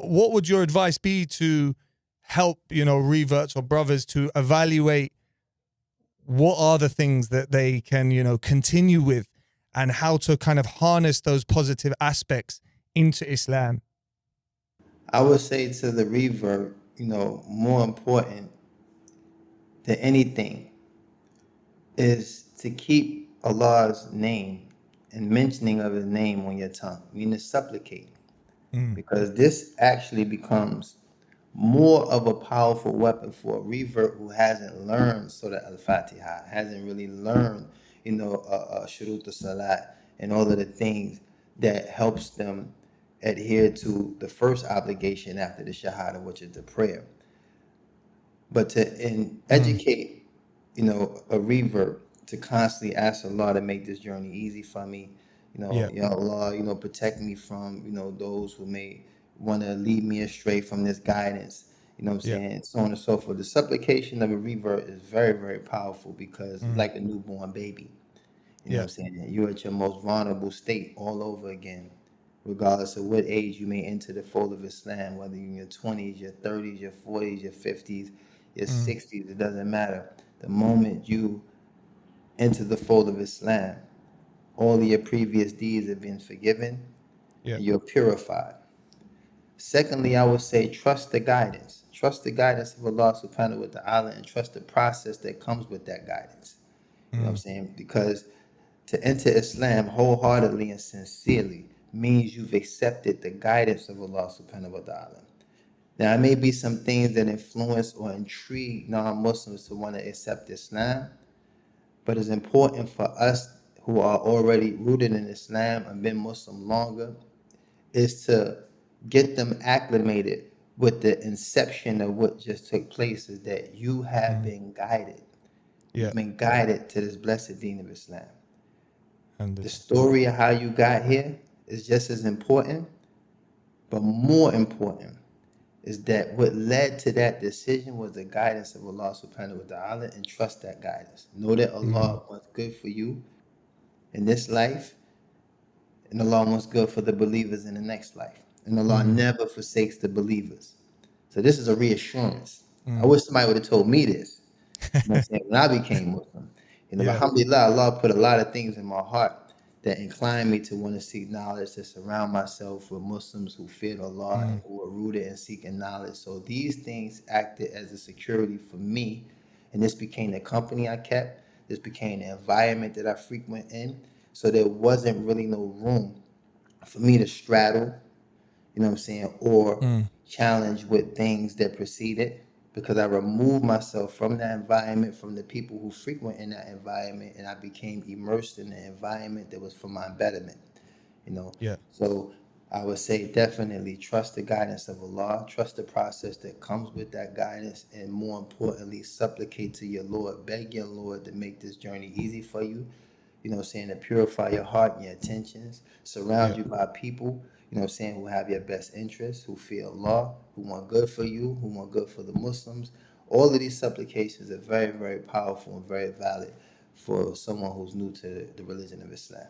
what would your advice be to help, reverts or brothers to evaluate what are the things that they can, continue with, and how to kind of harness those positive aspects into Islam? I would say to the revert, more important than anything is to keep Allah's name and mentioning of his name on your tongue, meaning supplicate, Mm. because this actually becomes more of a powerful weapon for a revert who hasn't learned Surah Al-Fatiha, hasn't really learned, Shurut al-Salat and all of the things that helps them adhere to the first obligation after the Shahada, which is the prayer. But Mm. educate, a revert to constantly ask Allah to make this journey easy for me. Yeah. Ya Allah, protect me from, those who may want to lead me astray from this guidance. You know what I'm Yeah. saying? So on and so forth. The supplication of a revert is very, very powerful because it's Mm. like a newborn baby. You know what Yeah. I'm saying? You're at your most vulnerable state all over again, regardless of what age you may enter the fold of Islam, whether you're in your 20s, your 30s, your 40s, your 50s, your Mm. 60s, it doesn't matter. The moment you enter the fold of Islam, all of your previous deeds have been forgiven Yeah. and you're purified. Secondly, I would say trust the guidance. Trust the guidance of Allah subhanahu wa ta'ala and trust the process that comes with that guidance. You know what I'm Mm. saying? Because to enter Islam wholeheartedly and sincerely means you've accepted the guidance of Allah subhanahu wa ta'ala. Now, it may be some things that influence or intrigue non-Muslims to want to accept Islam, but it's important for us who are already rooted in Islam and been Muslim longer is to get them acclimated with the inception of what just took place is that you have Mm. been guided. Yeah. You've been guided to this blessed deen of Islam. The Alhamdulillah. story of how you got here is just as important, but more important is that what led to that decision was the guidance of Allah subhanahu wa ta'ala, and trust that guidance. Know that Mm. Allah wants good for you in this life, and Allah wants good for the believers in the next life. And Allah Mm. never forsakes the believers. So this is a reassurance. I Mm. wish somebody would have told me this. You know what I'm saying? When I became Muslim, but Yeah. alhamdulillah, Allah put a lot of things in my heart that inclined me to want to seek knowledge, to surround myself with Muslims who feared Allah and Mm. who are rooted in seeking knowledge. So these things acted as a security for me, and this became the company I kept. This became the environment that I frequent in. So there wasn't really no room for me to straddle, or Mm. challenge with things that preceded, because I removed myself from that environment, from the people who frequent in that environment, and I became immersed in an environment that was for my betterment, you know. Yeah. So I would say definitely trust the guidance of Allah, trust the process that comes with that guidance, and more importantly, supplicate to your Lord, beg your Lord to make this journey easy for you, to purify your heart and your intentions, surround Yeah. you by people, who have your best interests, who fear Allah, who want good for you, who want good for the Muslims. All of these supplications are very, very powerful and very valid for someone who's new to the religion of Islam.